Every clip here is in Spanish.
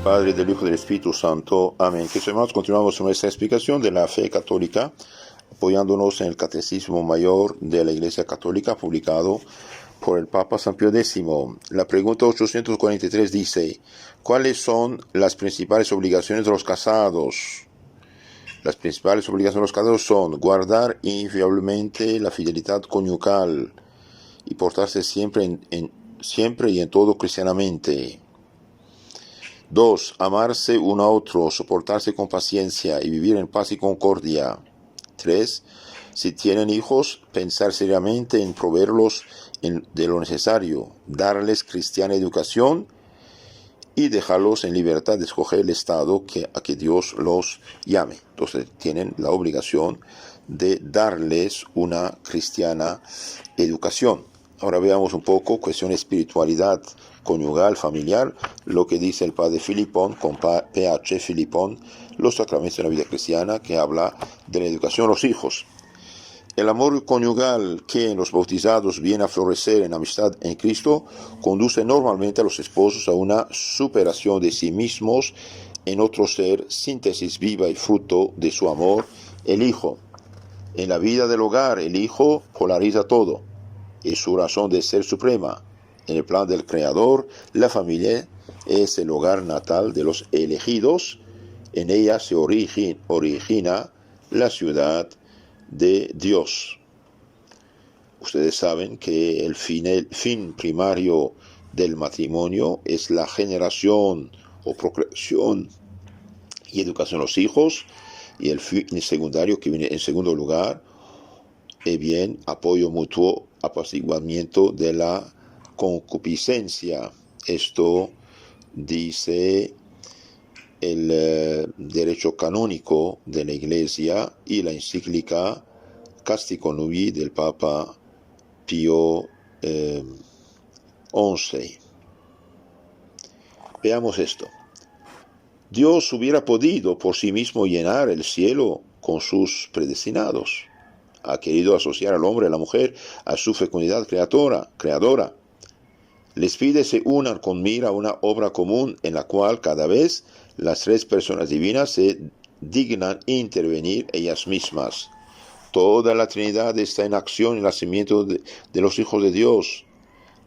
Padre, del Hijo y del Espíritu Santo. Amén. Que hermanos, continuamos con nuestra explicación de la fe católica, apoyándonos en el Catecismo Mayor de la Iglesia Católica, publicado por el Papa San Pío X. La pregunta 843 dice: ¿cuáles son las principales obligaciones de los casados? Las principales obligaciones de los casados son guardar inviolablemente la fidelidad conyugal y portarse siempre y en todo cristianamente. 2. Amarse uno a otro, soportarse con paciencia y vivir en paz y concordia. 3. Si tienen hijos, pensar seriamente en proveerlos de lo necesario, darles cristiana educación y dejarlos en libertad de escoger el estado a que Dios los llame. Entonces tienen la obligación de darles una cristiana educación. Ahora veamos un poco cuestión de espiritualidad conyugal, familiar, lo que dice el padre Filipón, con PH Filipón, los sacramentos de la vida cristiana, que habla de la educación de los hijos. El amor conyugal que en los bautizados viene a florecer en amistad en Cristo, conduce normalmente a los esposos a una superación de sí mismos en otro ser, síntesis viva y fruto de su amor, el Hijo. En la vida del hogar, el Hijo polariza todo. Es su razón de ser suprema. En el plan del Creador, la familia es el hogar natal de los elegidos. En ella se origina la ciudad de Dios. Ustedes saben que el fin primario del matrimonio es la generación o procreación y educación de los hijos, y el fin secundario, que viene en segundo lugar, bien, apoyo mutuo, apaciguamiento de la concupiscencia. Esto dice el derecho canónico de la Iglesia y la encíclica Casti Connubii del Papa Pío XI. Veamos esto. Dios hubiera podido por sí mismo llenar el cielo con sus predestinados. Ha querido asociar al hombre y a la mujer a su fecundidad creadora. Les pide se unan con mira a una obra común en la cual cada vez las tres personas divinas se dignan intervenir ellas mismas. Toda la Trinidad está en acción en el nacimiento de los hijos de Dios.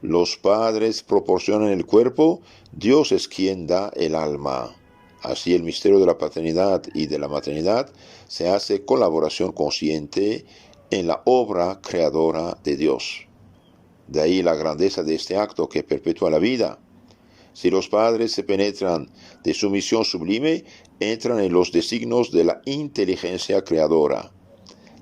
Los padres proporcionan el cuerpo, Dios es quien da el alma. Así el misterio de la paternidad y de la maternidad se hace colaboración consciente en la obra creadora de Dios. De ahí la grandeza de este acto que perpetúa la vida. Si los padres se penetran de su misión sublime, entran en los designios de la inteligencia creadora.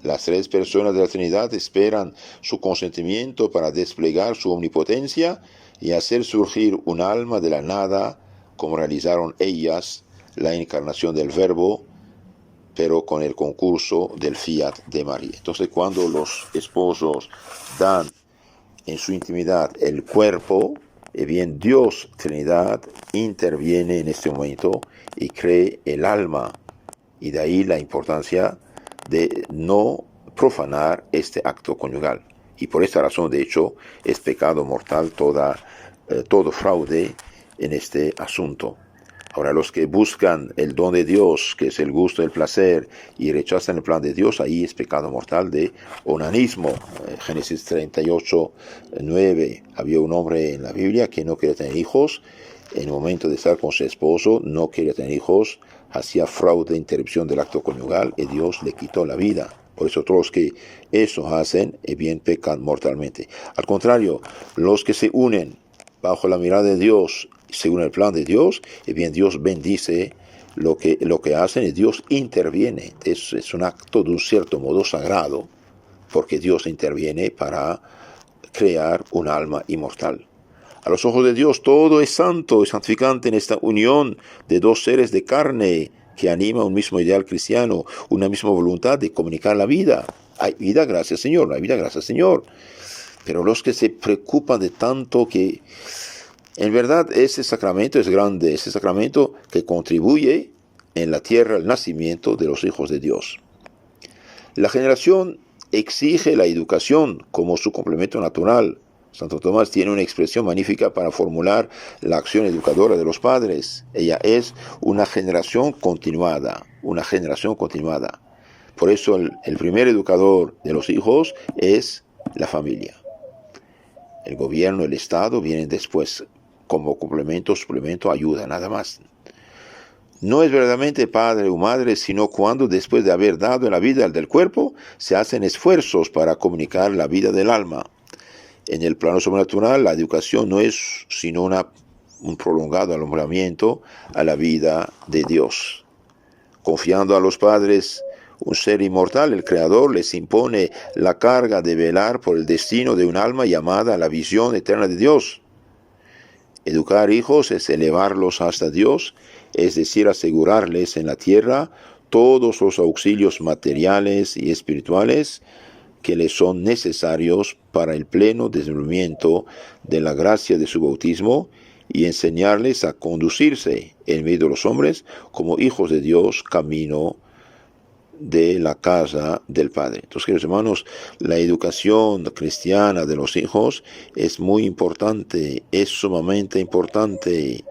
Las tres personas de la Trinidad esperan su consentimiento para desplegar su omnipotencia y hacer surgir un alma de la nada, como realizaron ellas la encarnación del Verbo, pero con el concurso del fiat de María. Entonces, cuando los esposos dan en su intimidad el cuerpo, bien, Dios Trinidad interviene en este momento y cree el alma, y de ahí la importancia de no profanar este acto conyugal. Y por esta razón, de hecho, es pecado mortal todo fraude en este asunto. Ahora, los que buscan el don de Dios, que es el gusto, el placer, y rechazan el plan de Dios, ahí es pecado mortal de onanismo. Génesis 38:9. Había un hombre en la Biblia que no quería tener hijos. En el momento de estar con su esposo, no quería tener hijos, hacía fraude, interrupción del acto conyugal, y Dios le quitó la vida. Por eso todos los que eso hacen, bien, pecan mortalmente. Al contrario, los que se unen bajo la mirada de Dios, según el plan de Dios, bien, Dios bendice lo que hacen, y Dios interviene. Es un acto de un cierto modo sagrado, porque Dios interviene para crear un alma inmortal. A los ojos de Dios todo es santo y santificante en esta unión de dos seres de carne que anima un mismo ideal cristiano, una misma voluntad de comunicar la vida. Hay vida, gracias Señor, no hay vida, gracias Señor. Pero los que se preocupan de tanto que... En verdad, ese sacramento es grande, ese sacramento que contribuye en la tierra al nacimiento de los hijos de Dios. La generación exige la educación como su complemento natural, Santo Tomás tiene una expresión magnífica para formular la acción educadora de los padres. Ella es una generación continuada, una generación continuada. Por eso el primer educador de los hijos es la familia. El gobierno, el Estado vienen después como complemento, suplemento, ayuda, nada más. No es verdaderamente padre o madre, sino cuando después de haber dado la vida del cuerpo, se hacen esfuerzos para comunicar la vida del alma. En el plano sobrenatural, la educación no es sino un prolongado alumbramiento a la vida de Dios. Confiando a los padres un ser inmortal, el Creador les impone la carga de velar por el destino de un alma llamada a la visión eterna de Dios. Educar hijos es elevarlos hasta Dios, es decir, asegurarles en la tierra todos los auxilios materiales y espirituales que les son necesarios para el pleno desenvolvimiento de la gracia de su bautismo y enseñarles a conducirse en medio de los hombres como hijos de Dios, camino de la casa del Padre. Entonces, queridos hermanos, la educación cristiana de los hijos es muy importante, es sumamente importante.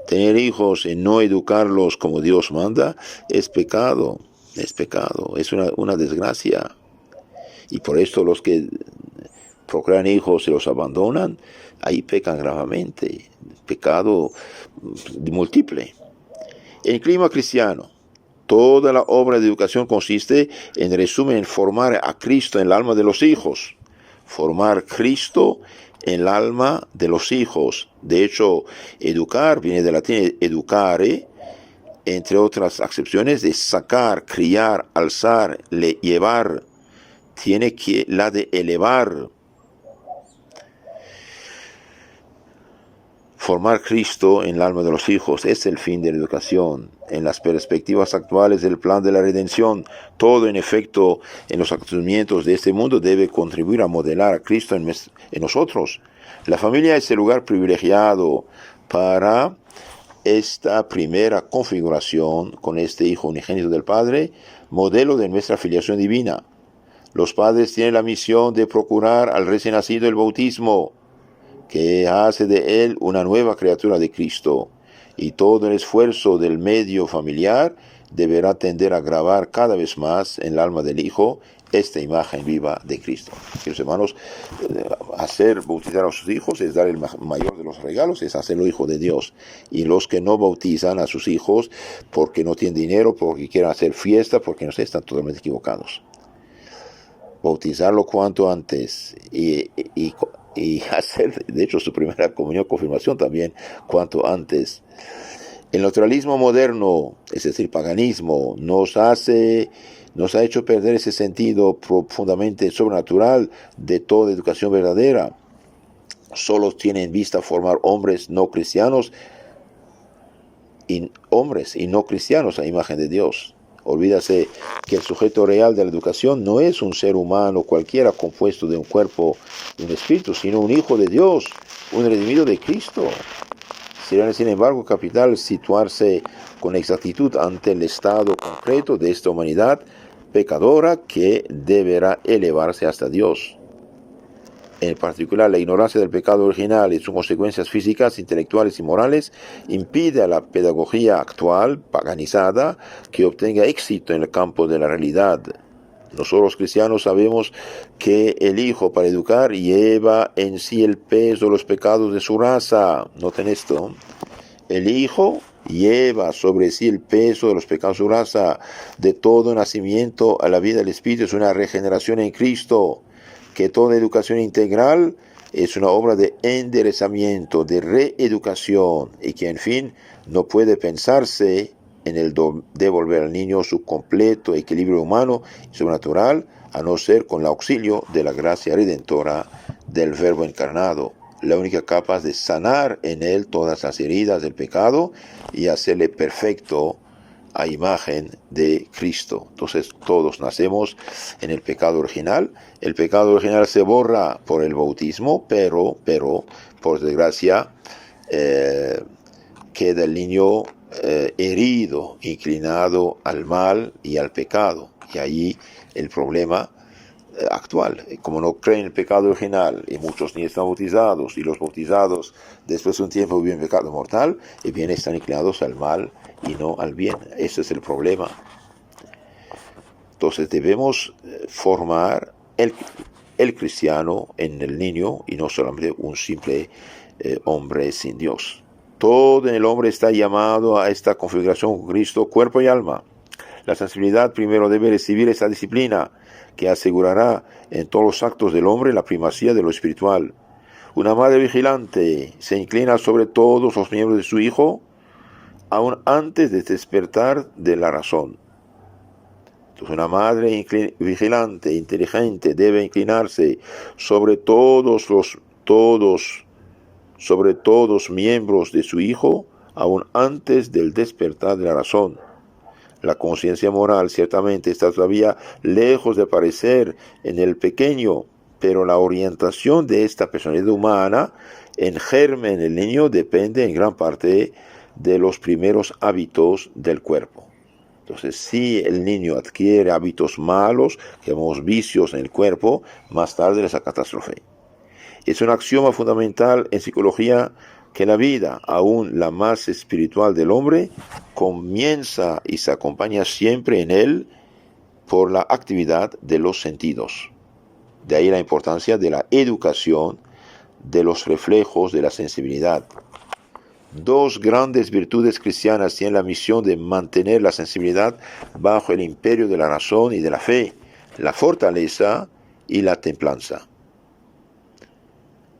Tener hijos y no educarlos como Dios manda es pecado, es una desgracia. Y por esto los que procrean hijos y los abandonan, ahí pecan gravemente, pecado múltiple. En el clima cristiano, toda la obra de educación consiste, en resumen, en formar a Cristo en el alma de los hijos. Formar Cristo en el alma de los hijos. De hecho, educar viene del latín educare, entre otras acepciones de sacar, criar, alzar, llevar. Tiene que la de elevar. Formar Cristo en el alma de los hijos es el fin de la educación. En las perspectivas actuales del plan de la redención, todo en efecto en los acontecimientos de este mundo debe contribuir a modelar a Cristo en nosotros. La familia es el lugar privilegiado para esta primera configuración con este Hijo unigénito del Padre, modelo de nuestra filiación divina. Los padres tienen la misión de procurar al recién nacido el bautismo, que hace de él una nueva criatura de Cristo, y todo el esfuerzo del medio familiar deberá tender a grabar cada vez más en el alma del Hijo esta imagen viva de Cristo. Queridos hermanos, bautizar a sus hijos es dar el mayor de los regalos, es hacerlo hijo de Dios. Y los que no bautizan a sus hijos porque no tienen dinero, porque quieren hacer fiesta, porque no sé, están totalmente equivocados. Bautizarlo cuanto antes y hacer, de hecho, su primera comunión, confirmación también, cuanto antes. El naturalismo moderno, es decir, paganismo, nos ha hecho perder ese sentido profundamente sobrenatural de toda educación verdadera. Solo tiene en vista formar hombres no cristianos y hombres y no cristianos a imagen de Dios. Olvídase que el sujeto real de la educación no es un ser humano cualquiera compuesto de un cuerpo y un espíritu, sino un hijo de Dios, un redimido de Cristo. Sería, sin embargo, capital situarse con exactitud ante el estado concreto de esta humanidad pecadora que deberá elevarse hasta Dios. En particular, la ignorancia del pecado original y sus consecuencias físicas, intelectuales y morales impide a la pedagogía actual, paganizada, que obtenga éxito en el campo de la realidad. Nosotros los cristianos sabemos que el Hijo para educar lleva en sí el peso de los pecados de su raza. Noten esto. El Hijo lleva sobre sí el peso de los pecados de su raza. De todo nacimiento a la vida del Espíritu es una regeneración en Cristo. Que toda educación integral es una obra de enderezamiento, de reeducación, y que en fin no puede pensarse en el devolver al niño su completo equilibrio humano y sobrenatural, a no ser con el auxilio de la gracia redentora del Verbo encarnado, la única capaz de sanar en él todas las heridas del pecado y hacerle perfecto a imagen de Cristo. Entonces todos nacemos en el pecado original. El pecado original se borra por el bautismo, pero por desgracia queda el niño herido, inclinado al mal y al pecado. Y ahí el problema actual. Como no creen en el pecado original y muchos ni están bautizados, y los bautizados después de un tiempo viven pecado mortal, y bien están inclinados al mal y no al bien. Ese es el problema. Entonces debemos formar el cristiano en el niño y no solamente un simple hombre sin Dios. Todo en el hombre está llamado a esta configuración con Cristo, cuerpo y alma. La sensibilidad primero debe recibir esta disciplina que asegurará en todos los actos del hombre la primacía de lo espiritual. Una madre vigilante se inclina sobre todos los miembros de su hijo, aún antes de despertar de la razón. Entonces, una madre vigilante, inteligente, debe inclinarse sobre todos miembros de su hijo, aún antes del despertar de la razón. La conciencia moral ciertamente está todavía lejos de aparecer en el pequeño, pero la orientación de esta personalidad humana en germen en el niño depende en gran parte de los primeros hábitos del cuerpo. Entonces, si el niño adquiere hábitos malos, que llamamos vicios en el cuerpo, más tarde es la catástrofe. Es un axioma fundamental en psicología que la vida, aún la más espiritual del hombre, comienza y se acompaña siempre en él por la actividad de los sentidos. De ahí la importancia de la educación de los reflejos de la sensibilidad. Dos grandes virtudes cristianas tienen la misión de mantener la sensibilidad bajo el imperio de la razón y de la fe, la fortaleza y la templanza.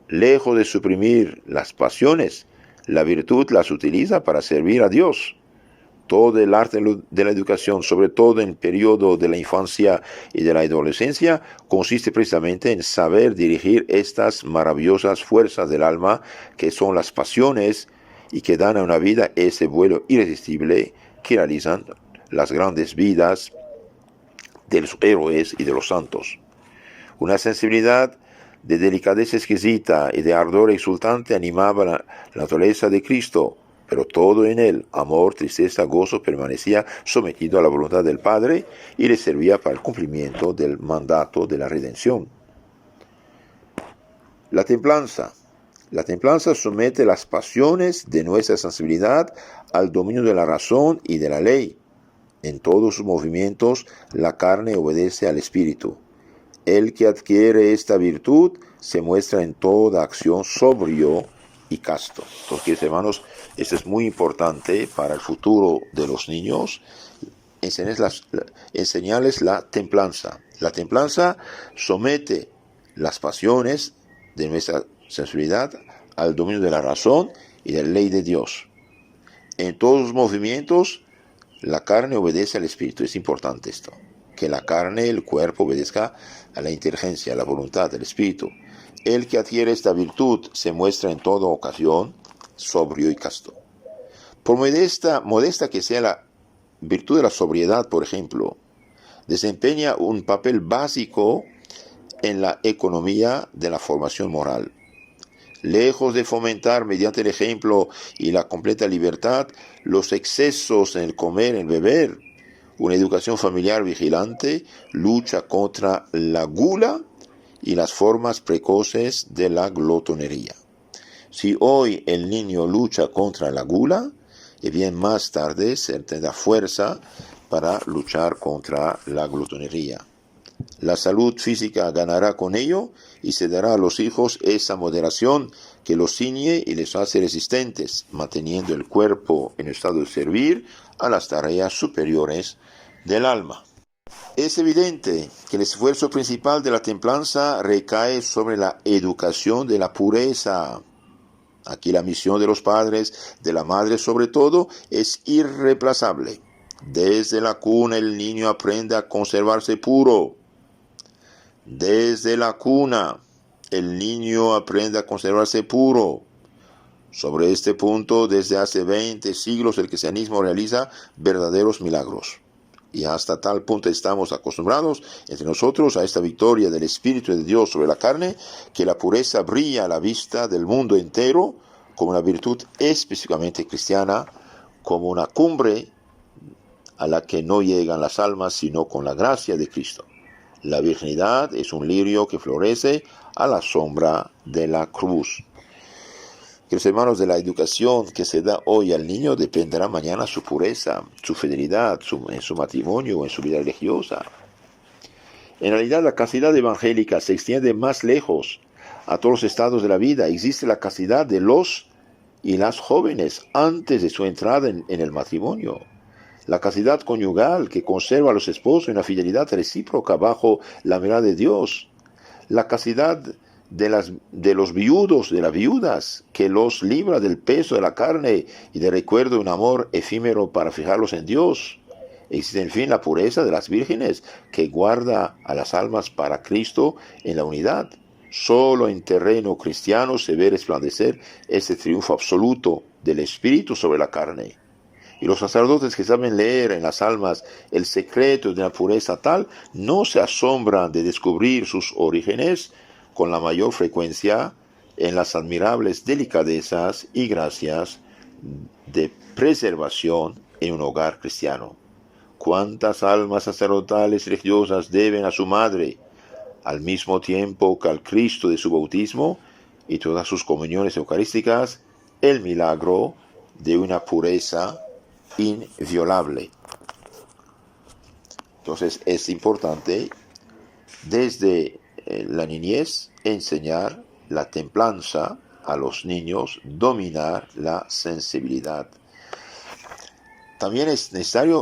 Lejos de suprimir las pasiones, la virtud las utiliza para servir a Dios. Todo el arte de la educación, sobre todo en el periodo de la infancia y de la adolescencia, consiste precisamente en saber dirigir estas maravillosas fuerzas del alma que son las pasiones y que dan a una vida ese vuelo irresistible que realizan las grandes vidas de los héroes y de los santos. Una sensibilidad de delicadeza exquisita y de ardor exultante animaba la naturaleza de Cristo, pero todo en él, amor, tristeza, gozo, permanecía sometido a la voluntad del Padre y le servía para el cumplimiento del mandato de la redención. La templanza. La templanza somete las pasiones de nuestra sensibilidad al dominio de la razón y de la ley. En todos sus movimientos, la carne obedece al espíritu. El que adquiere esta virtud se muestra en toda acción sobrio y casto. Entonces, hermanos, esto es muy importante para el futuro de los niños, enseñarles la templanza. La templanza somete las pasiones de nuestra sensibilidad al dominio de la razón y de la ley de Dios. En todos los movimientos, la carne obedece al espíritu. Es importante esto, que la carne, el cuerpo, obedezca a la inteligencia, a la voluntad del espíritu. El que adquiere esta virtud se muestra en toda ocasión sobrio y casto. Por modesta que sea la virtud de la sobriedad, por ejemplo, desempeña un papel básico en la economía de la formación moral. Lejos de fomentar mediante el ejemplo y la completa libertad los excesos en el comer, en el beber, una educación familiar vigilante lucha contra la gula y las formas precoces de la glotonería. Si hoy el niño lucha contra la gula, y bien más tarde se tendrá fuerza para luchar contra la glotonería. La salud física ganará con ello y se dará a los hijos esa moderación que los ciñe y les hace resistentes, manteniendo el cuerpo en estado de servir a las tareas superiores del alma. Es evidente que el esfuerzo principal de la templanza recae sobre la educación de la pureza. Aquí la misión de los padres, de la madre sobre todo, es irreemplazable. Desde la cuna el niño aprende a conservarse puro. Desde la cuna el niño aprende a conservarse puro. Sobre este punto, desde hace 20 siglos el cristianismo realiza verdaderos milagros. Y hasta tal punto estamos acostumbrados entre nosotros a esta victoria del Espíritu de Dios sobre la carne, que la pureza brilla a la vista del mundo entero como una virtud específicamente cristiana, como una cumbre a la que no llegan las almas sino con la gracia de Cristo. La virginidad es un lirio que florece a la sombra de la cruz. Queridos hermanos, de la educación que se da hoy al niño dependerá mañana su pureza, su fidelidad en su matrimonio o en su vida religiosa. En realidad, la castidad evangélica se extiende más lejos, a todos los estados de la vida. Existe la castidad de los y las jóvenes antes de su entrada en el matrimonio. La castidad conyugal que conserva a los esposos en la fidelidad recíproca bajo la mirada de Dios. La castidad de los viudos, de las viudas, que los libra del peso de la carne y de recuerdo de un amor efímero para fijarlos en Dios. Existe, en fin, la pureza de las vírgenes, que guarda a las almas para Cristo en la unidad. Solo en terreno cristiano se ve resplandecer este triunfo absoluto del Espíritu sobre la carne. Y los sacerdotes que saben leer en las almas el secreto de la pureza tal, no se asombran de descubrir sus orígenes con la mayor frecuencia en las admirables delicadezas y gracias de preservación en un hogar cristiano. ¿Cuántas almas sacerdotales religiosas deben a su madre, al mismo tiempo que al Cristo de su bautismo y todas sus comuniones eucarísticas, el milagro de una pureza inviolable? Entonces es importante desde la niñez enseñar la templanza a los niños, dominar la sensibilidad. También es necesaria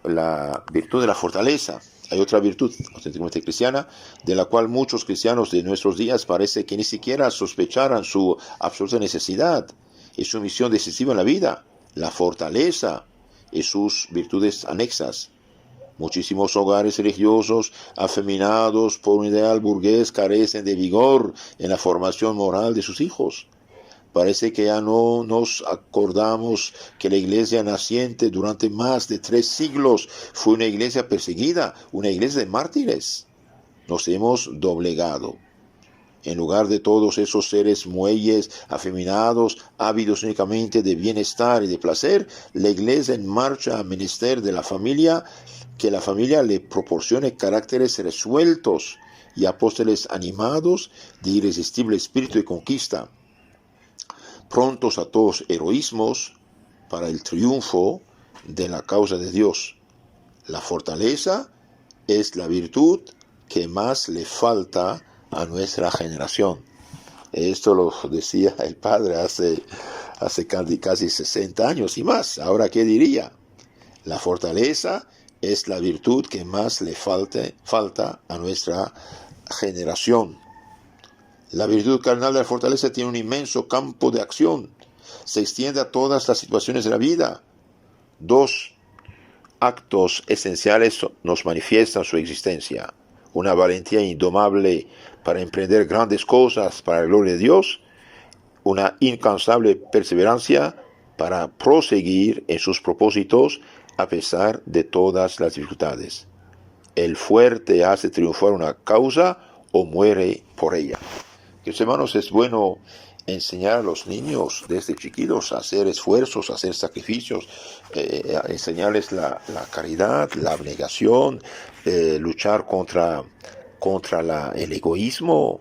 la virtud de la fortaleza. Hay otra virtud auténticamente cristiana, de la cual muchos cristianos de nuestros días parece que ni siquiera sospecharan su absoluta necesidad y su misión decisiva en la vida, la fortaleza y sus virtudes anexas. Muchísimos hogares religiosos, afeminados por un ideal burgués, carecen de vigor en la formación moral de sus hijos. Parece que ya no nos acordamos que la iglesia naciente durante más de 3 siglos fue una iglesia perseguida, una iglesia de mártires. Nos hemos doblegado. En lugar de todos esos seres muelles, afeminados, ávidos únicamente de bienestar y de placer, la iglesia en marcha a menester de la familia, que la familia le proporcione caracteres resueltos y apóstoles animados de irresistible espíritu de conquista, prontos a todos heroísmos para el triunfo de la causa de Dios. La fortaleza es la virtud que más le falta a nuestra generación. Esto lo decía el padre hace casi 60 años y más. Ahora, ¿qué diría? La fortaleza es la virtud que más le falta a nuestra generación. La virtud carnal de la fortaleza tiene un inmenso campo de acción. Se extiende a todas las situaciones de la vida. 2 actos esenciales nos manifiestan su existencia. Una valentía indomable para emprender grandes cosas para la gloria de Dios. Una incansable perseverancia para proseguir en sus propósitos a pesar de todas las dificultades. El fuerte hace triunfar una causa o muere por ella. Queridos hermanos, es bueno enseñar a los niños desde chiquitos a hacer esfuerzos, a hacer sacrificios, a enseñarles la caridad, la abnegación, luchar contra el egoísmo,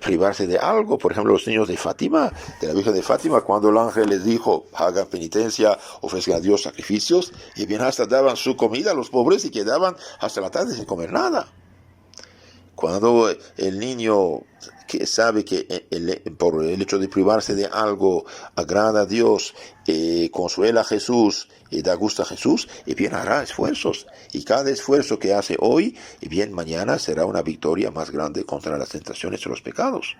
privarse de algo. Por ejemplo, los niños de Fátima, de la Virgen de Fátima, cuando el ángel les dijo, hagan penitencia, ofrezcan a Dios sacrificios, y bien hasta daban su comida a los pobres y quedaban hasta la tarde sin comer nada. Cuando el niño que sabe que por el hecho de privarse de algo agrada a Dios, consuela a Jesús y da gusto a Jesús, y bien hará esfuerzos. Y cada esfuerzo que hace hoy, y bien mañana será una victoria más grande contra las tentaciones y los pecados.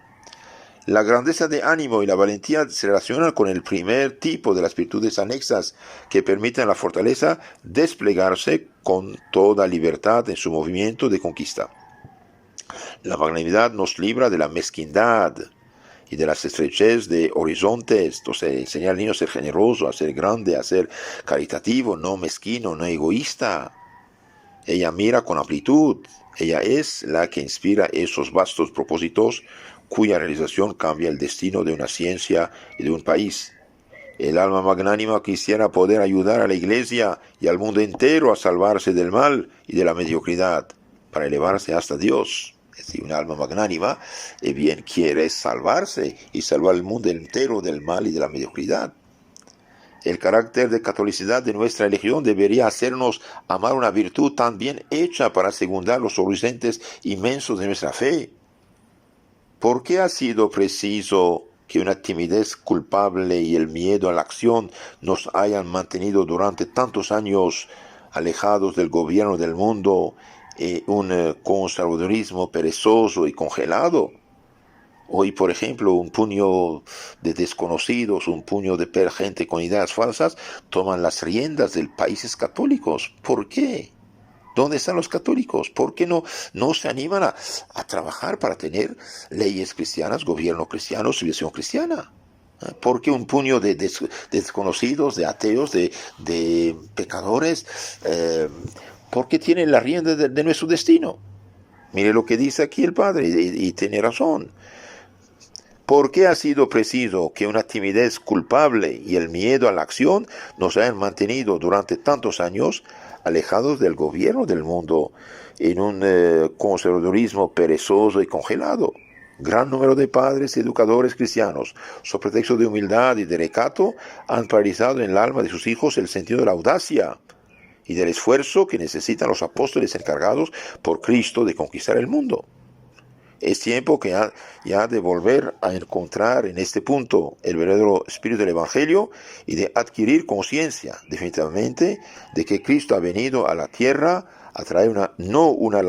La grandeza de ánimo y la valentía se relacionan con el primer tipo de las virtudes anexas que permiten a la fortaleza desplegarse con toda libertad en su movimiento de conquista. La magnanimidad nos libra de la mezquindad y de las estrechez de horizontes. Entonces, enseñar al niño a ser generoso, a ser grande, a ser caritativo, no mezquino, no egoísta. Ella mira con amplitud. Ella es la que inspira esos vastos propósitos cuya realización cambia el destino de una ciencia y de un país. El alma magnánima quisiera poder ayudar a la Iglesia y al mundo entero a salvarse del mal y de la mediocridad. para elevarse hasta Dios. Es decir, un alma magnánima bien quiere salvarse y salvar al mundo entero del mal y de la mediocridad. El carácter de catolicidad de nuestra religión debería hacernos amar una virtud tan bien hecha para secundar los horizontes inmensos de nuestra fe. ¿Por qué ha sido preciso que una timidez culpable y el miedo a la acción nos hayan mantenido durante tantos años alejados del gobierno del mundo y un conservadurismo perezoso y congelado? Hoy, por ejemplo, un puño de desconocidos, un puño de gente con ideas falsas toman las riendas de países católicos. ¿Por qué? ¿Dónde están los católicos? ¿Por qué no se animan a trabajar para tener leyes cristianas, gobierno cristiano, civilización cristiana? ¿Por qué un puño de desconocidos, de ateos, de pecadores? ¿Por qué tienen la rienda de nuestro destino? Mire lo que dice aquí el Padre, y tiene razón. ¿Por qué ha sido preciso que una timidez culpable y el miedo a la acción nos hayan mantenido durante tantos años alejados del gobierno del mundo en un conservadurismo perezoso y congelado? Gran número de padres y educadores cristianos, sobre pretexto de humildad y de recato, han paralizado en el alma de sus hijos el sentido de la audacia y del esfuerzo que necesitan los apóstoles encargados por Cristo de conquistar el mundo. Es tiempo que ya de volver a encontrar en este punto el verdadero espíritu del Evangelio y de adquirir conciencia definitivamente de que Cristo ha venido a la tierra a traer no una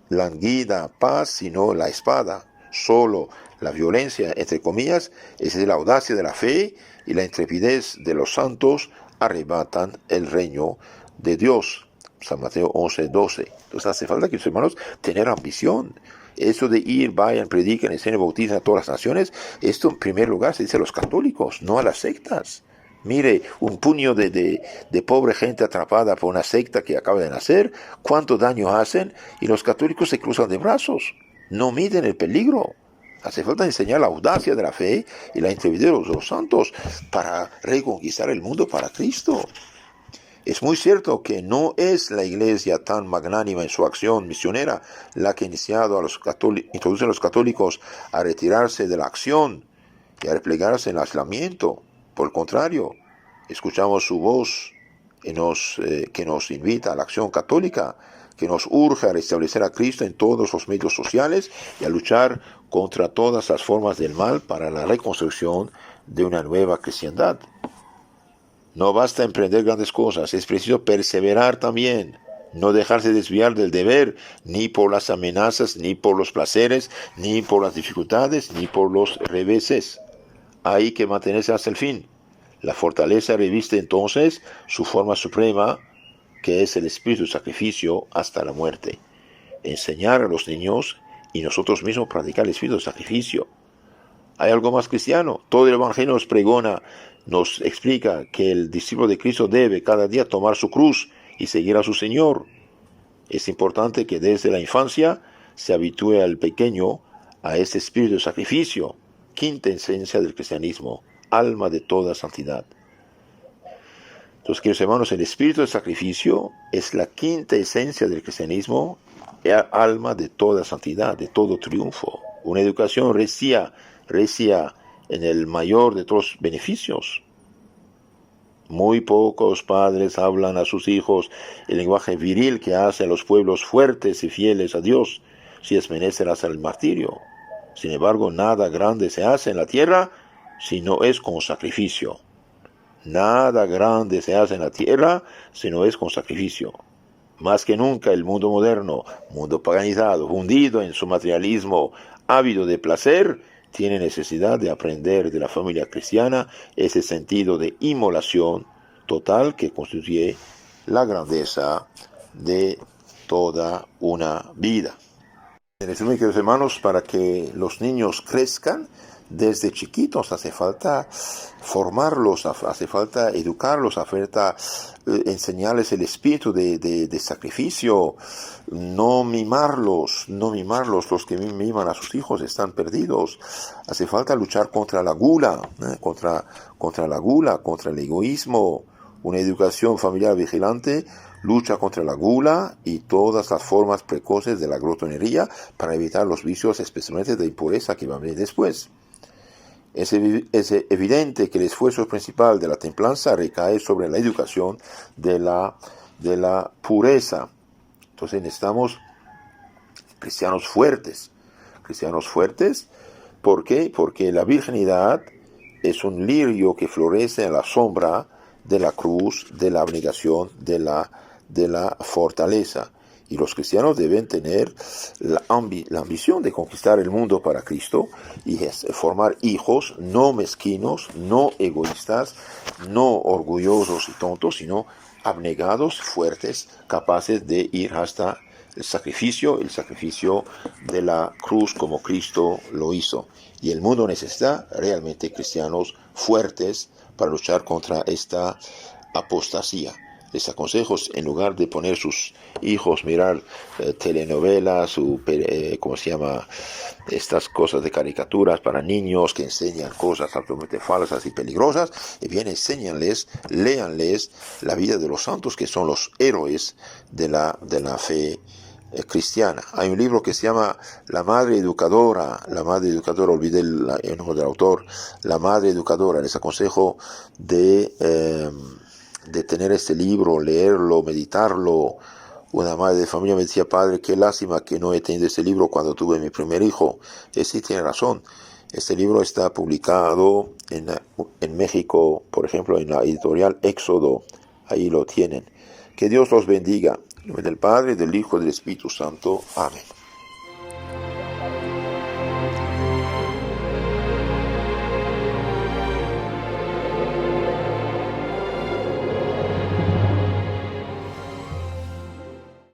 languida paz, sino la espada. Solo la violencia, entre comillas, es de la audacia de la fe y la intrepidez de los santos arrebatan el reino de Dios. San Mateo 11:12. Entonces hace falta que los hermanos tener ambición. Eso de ir, vayan, prediquen, enseñen, bautizan a todas las naciones, esto en primer lugar se dice a los católicos, no a las sectas. Mire, un puño de pobre gente atrapada por una secta que acaba de nacer, cuánto daño hacen, y los católicos se cruzan de brazos, no miden el peligro. Hace falta enseñar la audacia de la fe y la integridad de los santos para reconquistar el mundo para Cristo. Es muy cierto que no es la Iglesia tan magnánima en su acción misionera la que ha introduce a los católicos a retirarse de la acción y a replegarse en el aislamiento. Por el contrario, escuchamos su voz que nos invita a la acción católica, que nos urge a restablecer a Cristo en todos los medios sociales y a luchar contra todas las formas del mal para la reconstrucción de una nueva cristiandad. No basta emprender grandes cosas, es preciso perseverar también, no dejarse desviar del deber, ni por las amenazas, ni por los placeres, ni por las dificultades, ni por los reveses. Hay que mantenerse hasta el fin. La fortaleza reviste entonces su forma suprema, que es el espíritu de sacrificio hasta la muerte. Enseñar a los niños y nosotros mismos practicar el espíritu de sacrificio. ¿Hay algo más cristiano? Todo el Evangelio nos pregona, nos explica que el discípulo de Cristo debe cada día tomar su cruz y seguir a su Señor. Es importante que desde la infancia se habitúe al pequeño a este espíritu de sacrificio, quinta esencia del cristianismo, alma de toda santidad. Entonces, queridos hermanos, el espíritu de sacrificio es la quinta esencia del cristianismo, alma de toda santidad, de todo triunfo. Una educación recia en el mayor de todos los beneficios. Muy pocos padres hablan a sus hijos el lenguaje viril que hace a los pueblos fuertes y fieles a Dios, si es menester hasta el martirio. Sin embargo, nada grande se hace en la tierra si no es con sacrificio. Nada grande se hace en la tierra si no es con sacrificio. Más que nunca el mundo moderno, mundo paganizado, hundido en su materialismo, ávido de placer, tiene necesidad de aprender de la familia cristiana ese sentido de inmolación total que constituye la grandeza de toda una vida. En resumen, queridos hermanos, para que los niños crezcan desde chiquitos hace falta formarlos, hace falta educarlos, hace falta enseñarles el espíritu de sacrificio, no mimarlos, los que miman a sus hijos están perdidos. Hace falta luchar contra la gula, contra el egoísmo, una educación familiar vigilante Lucha contra la gula y todas las formas precoces de la glotonería para evitar los vicios, especialmente de impureza que van a venir después. Es evidente que el esfuerzo principal de la templanza recae sobre la educación de la pureza. Entonces necesitamos cristianos fuertes. Cristianos fuertes, ¿por qué? Porque la virginidad es un lirio que florece en la sombra de la cruz, de la abnegación, de la fortaleza. Y los cristianos deben tener la ambición de conquistar el mundo para Cristo y formar hijos no mezquinos, no egoístas, no orgullosos y tontos, sino abnegados, fuertes, capaces de ir hasta el sacrificio de la cruz como Cristo lo hizo. Y el mundo necesita realmente cristianos fuertes para luchar contra esta apostasía. Les aconsejo, en lugar de poner sus hijos mirar telenovelas o estas cosas de caricaturas para niños que enseñan cosas absolutamente falsas y peligrosas, y bien enséñanles, léanles la vida de los santos que son los héroes de la fe cristiana. Hay un libro que se llama La Madre Educadora, olvidé el nombre del autor, La Madre Educadora. Les aconsejo de tener este libro, leerlo, meditarlo. Una madre de familia me decía: padre, qué lástima que no he tenido este libro cuando tuve mi primer hijo. Sí, tiene razón. Este libro está publicado en México, por ejemplo, en la editorial Éxodo. Ahí lo tienen. Que Dios los bendiga. En nombre del Padre, del Hijo y del Espíritu Santo. Amén.